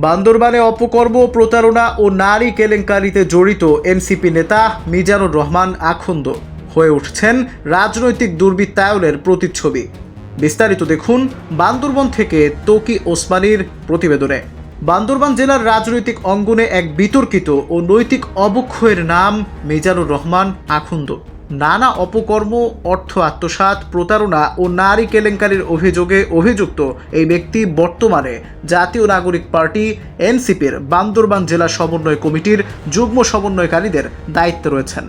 বান্দরবানে অপকর্ম, প্রতারণা ও নারী কেলেঙ্কারিতে জড়িত এনসিপি নেতা মিজানুর রহমান আখন্দ হয়ে উঠছেন রাজনৈতিক দুর্বৃত্তায়নের প্রতিচ্ছবি। বিস্তারিত দেখুন বান্দরবান থেকে তকি ওসমানীর প্রতিবেদনে। বান্দরবান জেলার রাজনৈতিক অঙ্গনে এক বিতর্কিত ও নৈতিক অবক্ষয়ের নাম মিজানুর রহমান আখন্দ। নানা অপকর্ম, অর্থ আত্মসাৎ, প্রতারণা ও নারী কেলেঙ্কারির অভিযোগে অভিযুক্ত এই ব্যক্তি বর্তমানে জাতীয় নাগরিক পার্টি এনসিপির বান্দরবান জেলা সমন্বয় কমিটির যুগ্ম সমন্বয়কারীদের দায়িত্বে রয়েছেন।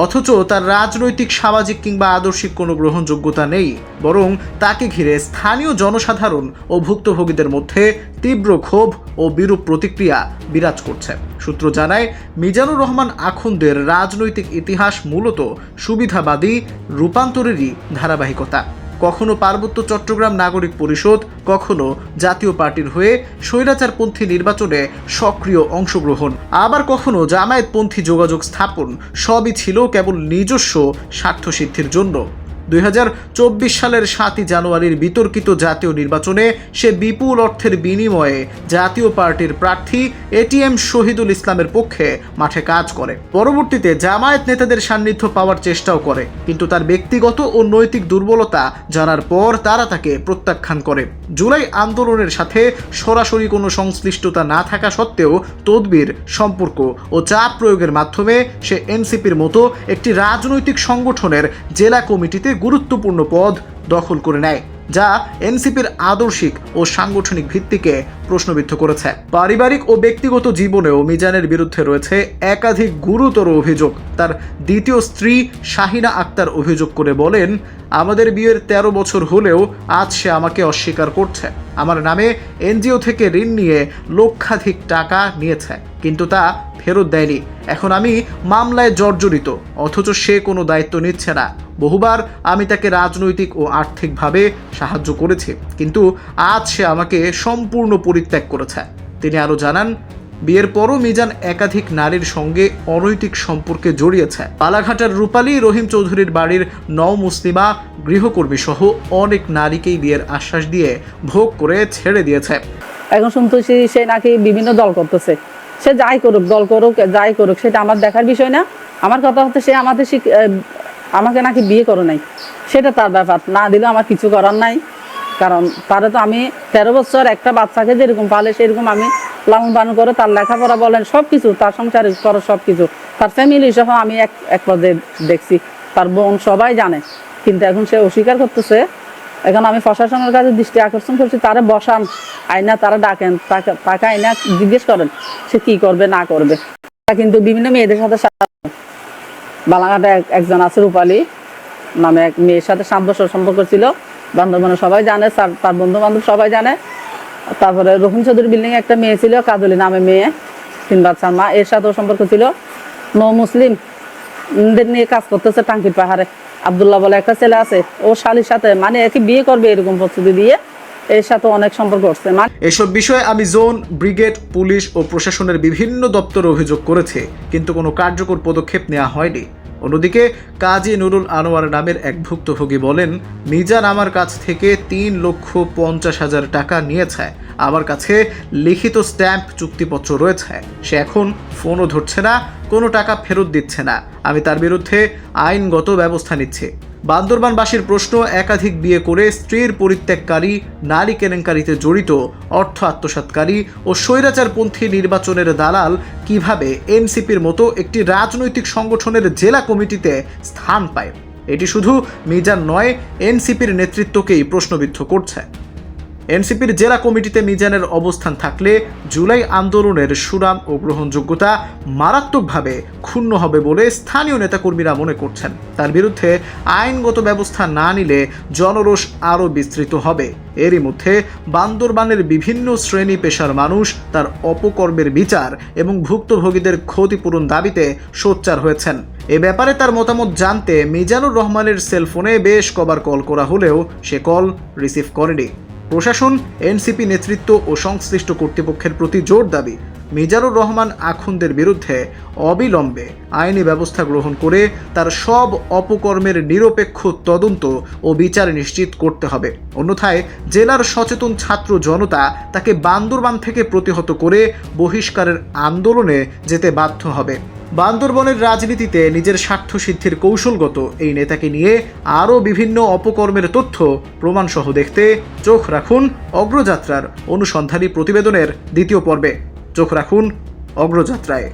অথচ তার রাজনৈতিক, সামাজিক কিংবা আদর্শিক কোনো গ্রহণযোগ্যতা নেই, বরং তাকে ঘিরে স্থানীয় জনসাধারণ ও ভুক্তভোগীদের মধ্যে তীব্র ক্ষোভ ও বিরূপ প্রতিক্রিয়া বিরাজ করছে। সূত্র জানায়, মিজানুর রহমান আখন্দের রাজনৈতিক ইতিহাস মূলত সুবিধাবাদী রূপান্তরেরই ধারাবাহিকতা। কখনো পার্বত্য চট্টগ্রাম নাগরিক পরিষদ, কখনো জাতীয় পার্টির হয়ে স্বৈরাচারপন্থী নির্বাচনে সক্রিয় অংশগ্রহণ, আবার কখনো জামায়াতপন্থী যোগাযোগ স্থাপন। সবই ছিল কেবল নিজস্ব স্বার্থসিদ্ধির জন্য। 2024 সালের 7 জানুয়ারির বিতর্কিত জাতীয় নির্বাচনে সে বিপুল অর্থের বিনিময়ে জাতীয় পার্টির প্রার্থী এটিএম শহীদুল ইসলামের পক্ষে মাঠে কাজ করে। পরবর্তীতে জামায়াত নেতাদের সান্নিধ্য পাওয়ার চেষ্টাও করে, কিন্তু তার ব্যক্তিগত ও নৈতিক দুর্বলতা জানার পর তারা তাকে প্রত্যাখ্যান করে। জুলাই আন্দোলনের সাথে সরাসরি কোনো সংশ্লিষ্টতা না থাকা সত্ত্বেও তদবির, সম্পর্ক ও চাপ প্রয়োগের মাধ্যমে সে এনসিপির মতো একটি রাজনৈতিক সংগঠনের জেলা কমিটিতে গুরুত্বপূর্ণ পদ দখল করে নেয়, যা এনসিপির আদর্শিক ও সাংগঠনিক ভিত্তিকে প্রশ্নবিদ্ধ করেছে। পারিবারিক ও ব্যক্তিগত জীবনেও মিজানের বিরুদ্ধে রয়েছে একাধিক গুরুতর অভিযোগ। তার দ্বিতীয় স্ত্রী শাহিনা আক্তার অভিযোগ করে বলেন, আমাদের বিয়ের 13 বছর হলেও আজ সে আমাকে অস্বীকার করছে। আমার নামে এনজিও থেকে ঋণ নিয়ে লক্ষাধিক টাকা নিয়েছে, কিন্তু তা ফেরত দেয়নি। এখন আমি মামলায় জর্জরিত, অথচ সে কোনো দায়িত্ব নিচ্ছে না। বহুবার আমি তাকে রাজনৈতিক ও আর্থিকভাবে সাহায্য করেছি, কিন্তু আজ সে আমাকে সম্পূর্ণ পরিত্যাগ করেছে। তিনি আরও জানান, বিয়ের পরও মিজান একাধিক নারীর সঙ্গে অনৈতিক সম্পর্কে জড়িয়েছে। পালাঘাটার রূপালী রহিম চৌধুরীর বাড়ির মুসলিমা গৃহকর্মী সহ অনেক নারীকেই বিয়ের আশ্বাস দিয়ে ভোগ করে ছেড়ে দিয়েছে। এখন শুনতেছি সে নাকি বিভিন্ন দল করতেছে। সে যাই করুক, দল করুক, যাই করুক, সেটা আমার দেখার বিষয় না। আমার কথা হচ্ছে, সে আমাকে নাকি বিয়ে করে নাই, সেটা তার ব্যাপার। না দিলে আমার কিছু করার নাই, কারণ তারা তো আমি 13 বছর একটা বাচ্চাকে যেরকম পালে সেরকম আমি লালন পালন করে, তার লেখাপড়া বলেন সব কিছু, তার সংসার করো সব কিছু, তার ফ্যামিলি সহ আমি এক পর্যায়ে দেখছি, তার বোন সবাই জানে। কিন্তু এখন সে অস্বীকার করতেছে। এখন আমি প্রশাসনের কাছে দৃষ্টি আকর্ষণ করছি, তারা বসান, আইনা তারা ডাকেন, তাকে আইনা জিজ্ঞেস করেন সে কি করবে না করবে। কিন্তু বিভিন্ন মেয়েদের সাথে, বালাঘাটে একজন আছে রূপালী নামে এক মেয়ের সাথে 7 বছর সম্পর্ক ছিল। বান্দরবানে সবাই জানে, তার বন্ধু বান্ধব সবাই জানে। তারপরে রহিম চৌধুরী বিল্ডিং একটা মেয়ে ছিল, কাজলি নামে মেয়ে, 3 বাচ্চার মা, এর সাথেও সম্পর্ক ছিল। মুসলিমদের নিয়ে কাজ করতেছে টাঙ্কির পাহাড়ে। আব্দুল্লাহ বলে একটা ছেলে আছে, ও শালির সাথে মানে একে বিয়ে করবে এরকম প্রস্তুতি দিয়ে এর সাথে অনেক সম্পর্ক করছে। এসব বিষয়ে আমি জোন, ব্রিগেড, পুলিশ ও প্রশাসনের বিভিন্ন দপ্তরে অভিযোগ করেছে, কিন্তু কোনো কার্যকর পদক্ষেপ নেওয়া হয়নি। অন্যদিকে কাজী নুরুল আনোয়ার নামের এক ভুক্তভোগী বলেন, মিজান আমার কাছ থেকে 3,50,000 টাকা নিয়েছে। আমার কাছে লিখিত স্ট্যাম্প, চুক্তিপত্র রয়েছে। সে এখন ফোনও ধরছে না, কোনো টাকা ফেরত দিচ্ছে না। আমি তার বিরুদ্ধে আইনগত ব্যবস্থা নিচ্ছি। বান্দরবানবাসীর প্রশ্ন, একাধিক বিয়ে করে স্ত্রীর পরিত্যাগকারী, নারী কেলেঙ্কারিতে জড়িত, অর্থ আত্মসাৎকারী ও স্বৈরাচারপন্থী নির্বাচনের দালাল কিভাবে এনসিপির মতো একটি রাজনৈতিক সংগঠনের জেলা কমিটিতে স্থান পায়? এটি শুধু মিজান নয়, এনসিপির নেতৃত্বকেই প্রশ্নবিদ্ধ করছে। এনসিপির জেলা কমিটিতে মিজানের অবস্থান থাকলে জুলাই আন্দোলনের সুনাম ও গ্রহণযোগ্যতা মারাত্মকভাবে ক্ষুণ্ণ হবে বলে স্থানীয় নেতাকর্মীরা মনে করছেন। তার বিরুদ্ধে আইনগত ব্যবস্থা না নিলে জনরোষ আরও বিস্তৃত হবে। এরই মধ্যে বান্দরবানের বিভিন্ন শ্রেণী পেশার মানুষ তার অপকর্মের বিচার এবং ভুক্তভোগীদের ক্ষতিপূরণ দাবিতে সোচ্চার হয়েছেন। এ ব্যাপারে তার মতামত জানতে মিজানুর রহমানের সেলফোনে বেশ কবার কল করা হলেও সে কল রিসিভ করেনি। প্রশাসন, এনসিপি নেতৃত্ব ও সংশ্লিষ্ট কর্তৃপক্ষের প্রতি জোর দাবি মিজানুর রহমান আখুন্দের বিরুদ্ধে অবিলম্বে আইনি ব্যবস্থা গ্রহণ করে তার সব অপকর্মের নিরপেক্ষ তদন্ত ও বিচার নিশ্চিত করতে হবে। অন্যথায় জেলার সচেতন ছাত্র জনতা তাকে বান্দরবান থেকে প্রতিহত করে বহিষ্কারের আন্দোলনে যেতে বাধ্য হবে। বান্দরবনের রাজনীতিতে নিজের স্বার্থ সিদ্ধির কৌশলগত এই নেতাকে নিয়ে আরও বিভিন্ন অপকর্মের তথ্য প্রমাণসহ দেখতে চোখ রাখুন অগ্রযাত্রার অনুসন্ধানী প্রতিবেদনের দ্বিতীয় পর্বে। চোখ রাখুন অগ্রযাত্রায়।